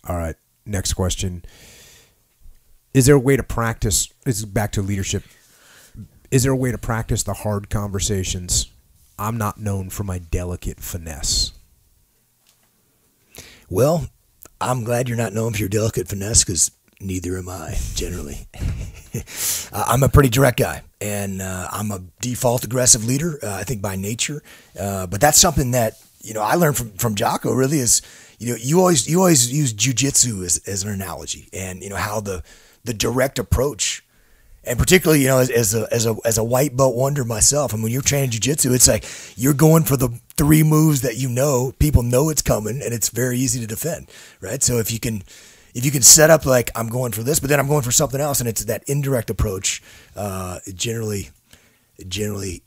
All right. Next question. Is there a way to practice, this is back to leadership, is there a way to practice the hard conversations? I'm not known for my delicate finesse. Well, I'm glad you're not known for your delicate finesse, because neither am I, generally. I'm a pretty direct guy, and I'm a default aggressive leader, I think, by nature. But that's something that, I learned from Jocko, really, is, you always use jujitsu as an analogy, and, how the direct approach, and particularly, as a white belt wonder myself, and when you're training jiu-jitsu, it's like you're going for the 3 moves that people know it's coming, and it's very easy to defend, right? So if you can set up like, I'm going for this, but then I'm going for something else, and it's that indirect approach, generally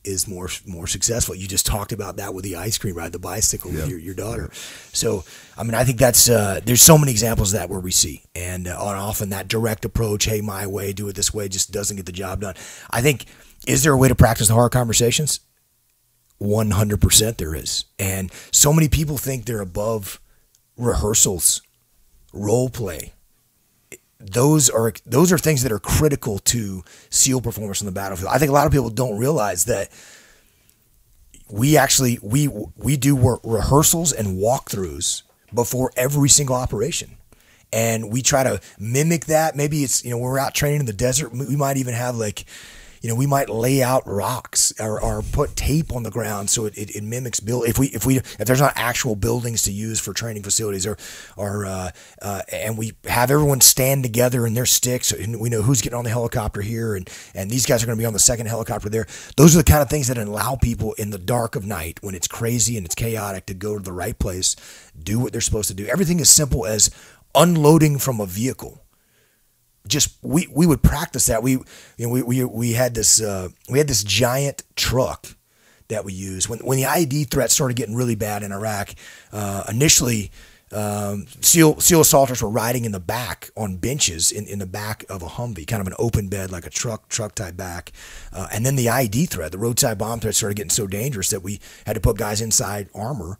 is more successful. You just talked about that with the ice cream ride, the bicycle with your daughter. So, I think that's there's so many examples of that where we see, and often that direct approach, hey, my way, do it this way, just doesn't get the job done. I think, is there a way to practice the hard conversations? 100% there is. And so many people think they're above rehearsals, role play. Those are things that are critical to SEAL performance on the battlefield. I think a lot of people don't realize that we do rehearsals and walkthroughs before every single operation, and we try to mimic that. Maybe it's when we're out training in the desert, we might even have we might lay out rocks or put tape on the ground so it mimics build. If there's not actual buildings to use for training facilities, and we have everyone stand together in their sticks, and we know who's getting on the helicopter here, and these guys are going to be on the second helicopter there. Those are the kind of things that allow people in the dark of night, when it's crazy and it's chaotic, to go to the right place, do what they're supposed to do. Everything as simple as unloading from a vehicle. Just we would practice that. We had this giant truck that we used when the IED threat started getting really bad in Iraq. Initially, SEAL assaulters were riding in the back on benches in the back of a Humvee, kind of an open bed, like a truck type back. And then the IED threat, the roadside bomb threat, started getting so dangerous that we had to put guys inside armor.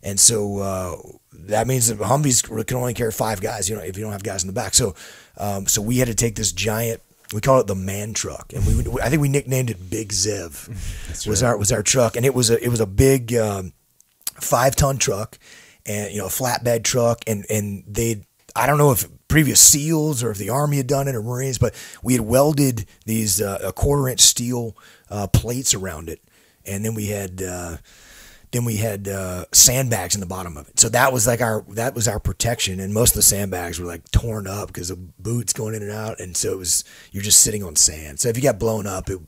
And so that means that Humvees can only carry 5 guys, if you don't have guys in the back. So we had to take this giant, we call it the man truck, and I think we nicknamed it Big Zev. was our truck, and it was a big 5-ton truck, and a flatbed truck, and I don't know if previous SEALs or if the Army had done it or Marines, but we had welded these a 1/4-inch steel plates around it, and then we had sandbags in the bottom of it. So that was our protection, and most of the sandbags were like torn up because of boots going in and out, and so you're just sitting on sand. So if you got blown up, it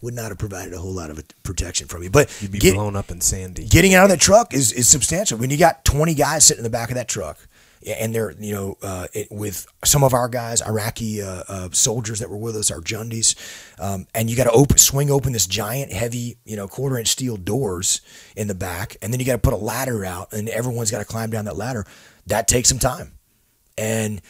would not have provided a whole lot of protection from you. But you'd be blown up and sandy. Getting out of that truck is substantial. When you got 20 guys sitting in the back of that truck, and they're with some of our guys, Iraqi soldiers that were with us, our Jundis, and you got to swing open this giant, heavy, 1/4-inch steel doors in the back, and then you got to put a ladder out, and everyone's got to climb down that ladder. That takes some time, and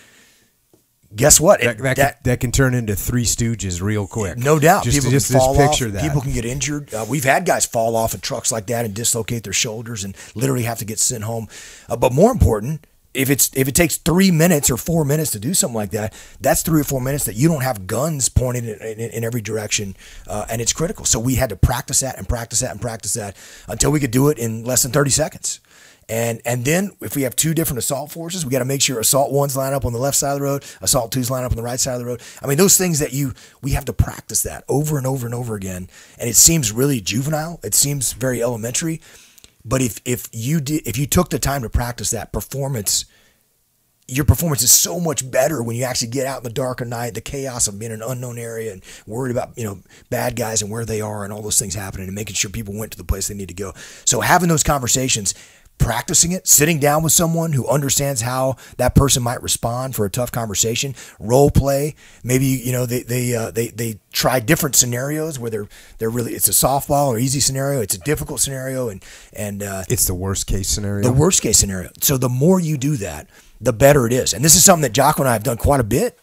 guess what? That can turn into Three Stooges real quick. No doubt. People can fall off. That. People can get injured. We've had guys fall off of trucks like that and dislocate their shoulders and literally have to get sent home. But more important, if it takes 3 minutes or 4 minutes to do something like that, that's 3 or 4 minutes that you don't have guns pointed in every direction, and it's critical. So we had to practice that and practice that and practice that until we could do it in less than 30 seconds. And then if we have 2 different assault forces, we got to make sure assault 1's line up on the left side of the road, assault 2's line up on the right side of the road. I mean, those things that we have to practice that over and over and over again. And it seems really juvenile. It seems very elementary. But if you took the time to practice that performance, your performance is so much better when you actually get out in the dark of night, the chaos of being in an unknown area and worried about, bad guys and where they are and all those things happening and making sure people went to the place they need to go. So having those conversations, practicing it, sitting down with someone who understands how that person might respond for a tough conversation, role play. Maybe, they try different scenarios where they're really, it's a softball or easy scenario. It's a difficult scenario. And it's the worst case scenario. The worst case scenario. So the more you do that, the better it is. And this is something that Jocko and I have done quite a bit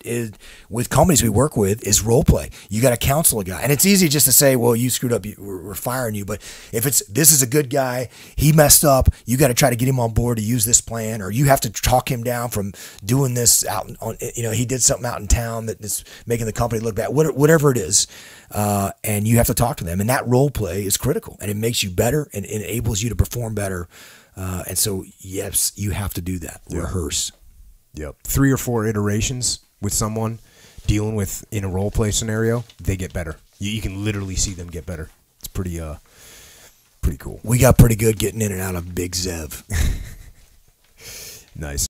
with companies we work with, is role play. You got to counsel a guy. And it's easy just to say, well, you screwed up, we're firing you. But if this is a good guy, he messed up, you got to try to get him on board to use this plan, or you have to talk him down from doing this out on, he did something out in town that is making the company look bad, whatever it is. And you have to talk to them. And that role play is critical, and it makes you better and enables you to perform better. And so, yes, you have to do that. Yep. Rehearse. Yep. 3 or 4 iterations with someone dealing with in a role play scenario, they get better. You can literally see them get better. It's pretty cool. We got pretty good getting in and out of Big Zev. Nice.